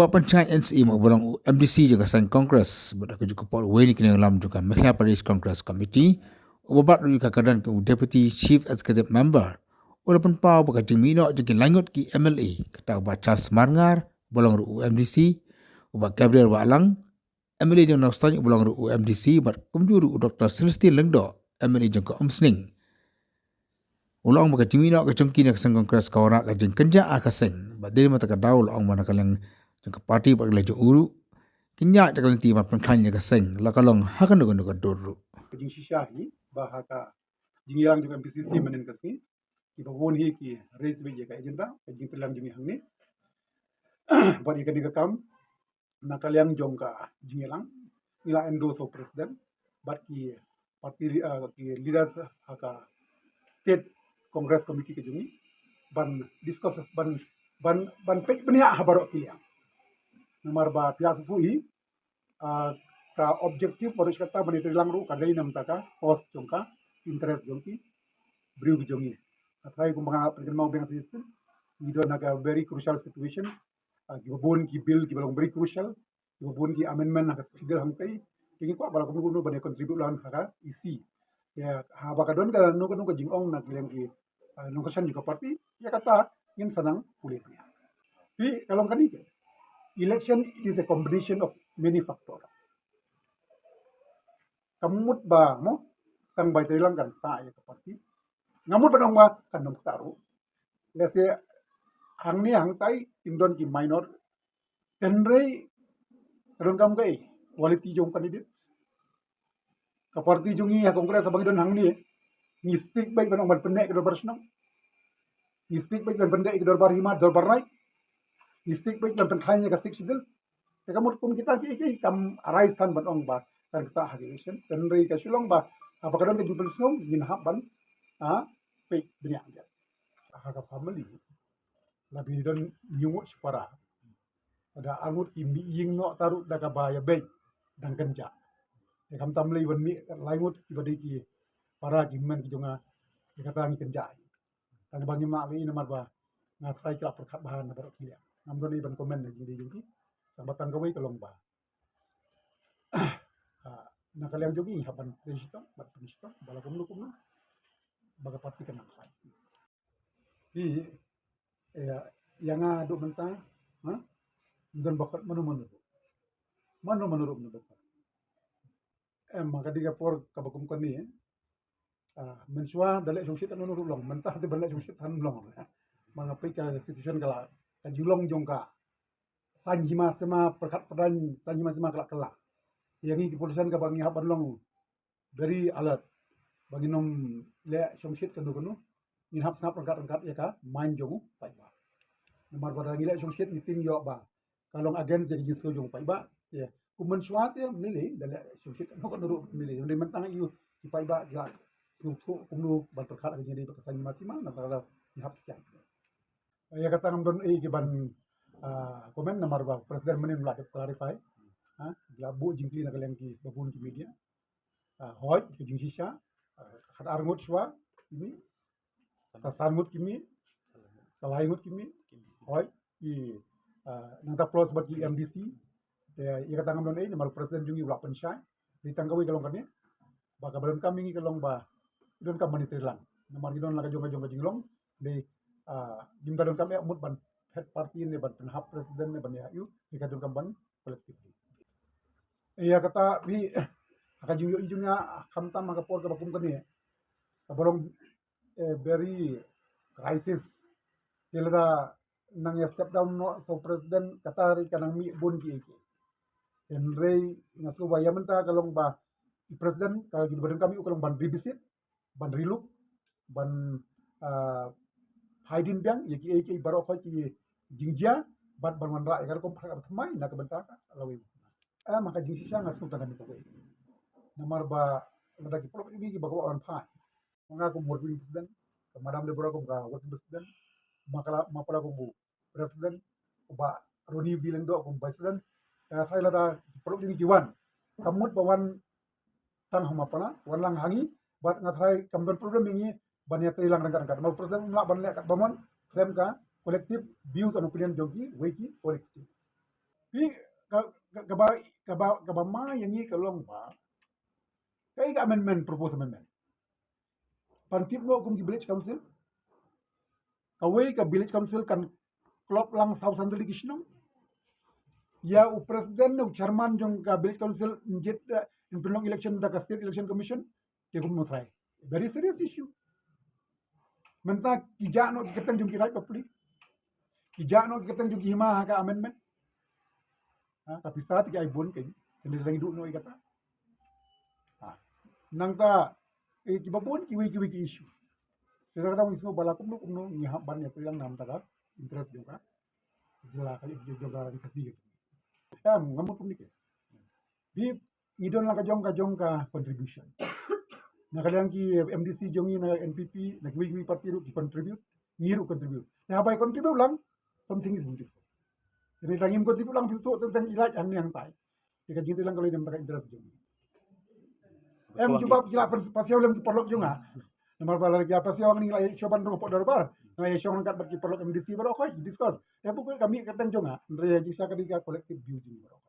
Buat pencahayaan NCE mau bolong MDC juga sign Congress, buat aku juga Paul Wayne kini dalam juga Madhya Pradesh Congress Committee, ubat juga kadang ke Deputy Chief Executive Member, walaupun pau bukan jemino juga langut ki MLA, kata ubat Charles Marngar, bolong ru MDC, ubat Gabriel Walang, MLA jeung Nostanya bolong ru MDC, ubat kumjuru Dr. Celestine Lengdo, MLA juga Omsning. Ulang baka jimina ka chungki nak sang Congress kawara ka jeng kenja akaseng, badil mata ka daul ang mana kalang jeng parti pak lejo uru, kenya ta kalang ti ma pangkanya ka seng, la kalong hakan no ka doru. Jing shishahi bahaka jing yang juga PCC menen kasni ki babon hi ki raise be ka agenda jing telang jing hangni bari ka diga kam nakaliang jongka jing lang ila endorse of president but ki parti ki leaders haka state congress committee ke jungi ban discuss ban pek benia habarok ki nomor ba pias fui ka objektif baru kata bani trilang ru kadai nam taka cost jongka interest jongki briu jongi athai ko mga pergen mau bang system we don't have a very crucial situation gibon ki bill ki balong very crucial gibon ki amendment haka sidel hamkai kingi ko bala ko bani contribute lan haka isi ya ha baka don ka no ko jingong na kileng ki no kasan juga parti ya kata ingin senang kulit ya tapi kalau kan ini election is a combination of many factors kamut ba mo tang bay lang kan ta ya parti ngamut ba ma kan nom taru lese hang ni hang tai indon ki minor tenrei kadon kam kai quality jong candidate ka parti jongi ya kongres abang don hang ni ngistik bay ban ong pendek ke dorbar senang ngistik bay ban pendek ke dorbar himat dorbar naik ngistik bay ban penthanya ka sik sidel ya kamut kum kita ki kam arais tan ban ong ba kan kita hagilation tenrei ka silong ba apa kadang ke jubel song min haban pe benya dia haka family labi don nyungut separa ada angut imbi ying no taru daga baya baik dan kenja ya kam tamlei ban mi laingut ibadi ki para gimen ki jonga ya kata ngi kenja kan bangi ma wi nomor ba ngatrai kila perkat bahan na barok kilia ngam don iban komen ni di jungi sambatang kawai kalong ba na kaliang jogi haban president bat president bala kumlu baga parti kenang khai di yang adu mentah dan bakat manu menurut maka diga por kabakum kani mensua dalek sungsit anu long mentah te balek sungsit han long mga pika situation kala kajulong jongka sanjima sema perkat pedan sanjima sema kala yang ini keputusan ka bangi haban long very alert bagi nom le sungsit kanu in hap snap rangkat ya ka main jongu pai ba nomor pada ngile sungsit meeting yo ba kalong agen je gi sojong pai ba ya kumen suat ya mili dale sungsit no kan nuru mili ndai mentang yu di pai ba ga sutu kumnu ban perkat ga jadi bakasan masima na kala in hap siang ya kata ngam don gi ban komen nomor ba presiden menin la clarify labu jingkli na kaleng ki babun ki media hoi ki jing sisa hat arngut swa ini sasangut kimi salaingut kimi hoi i nangta plus bagi MDC ya kata ngam don nomor presiden jungi ulak pensyai di tanggawi kalong kani baka balon kami ngi kalong ba don kam mani trilang nomor gidon la jong jinglong de jimda don kami amut ban head party ne ban penhap presiden ne ban ya di kadon kam ban kolektif iya kata bi akan junyo ijunya kamtam maka por ka bakum kani kabolong very crisis kilada nang ya step down no so president kata ri kanang mi bun ki enrei ngasu baya menta kalong ba president ka gi badan kami kalong ban revisit ban relook ban haidin biang ya ki barok ki jingjia ban wanra ya kom phak thamai na ka benta lawi maka jingsisa ngasu tanam ko namar ba lada ki pro ki ba ko an phai nga ko morbi president madam de bora ko ga wat president makala mapala ko bu president ba roni bilang do ko president sai lada pro ki jiwan kamut bawan tan homa pala wan lang hangi bat ngathai kamdon problem ini banya trilang rangkat mau president mla ban le kat bamon frame ka collective views and opinion jogi weki collective Pi ka ma yang ni ka long pa. Kai ka amendment propose amendment. Pantip no kum ki village council. Kawai ka village council kan klop lang South Central Kishnong. Ya u president u chairman jong ka village council njet in pelong election da ka state election commission ke kum no try. Very serious issue. Menta kijak no keteng jong kirai papli. Kijak no keteng jong hima ka amendment. Tapi saat ki ai bon ke ni lagi duk no ikata. Nang ta ki babon ki wi ki issue. Kita kata ngisno balakum no ni ban ya tulang nam ta interest jong ka. Jela kali juga dikasih gitu. Ngamuk kum dikit. Di ngidon lang ka jong ka contribution. Na kalian ki MDC jongi na NPP na gwi parti ru ki contribute, ngiru contribute. Na by contribute lang something is beautiful. Jadi tangim contribute lang bisu tentang ilaj an yang tai. Dika jinti lang kalau dem taka interest jongi. Coba sila pasiaw lang ki perlok jonga. Nomor bala lagi apa sih orang ni lai coban ro pot darbar. Na ya syong kat berki perlok MDC baro koi discuss. Ya pokok kami katang jonga. Ndre jisa kadika collective view jingi baro.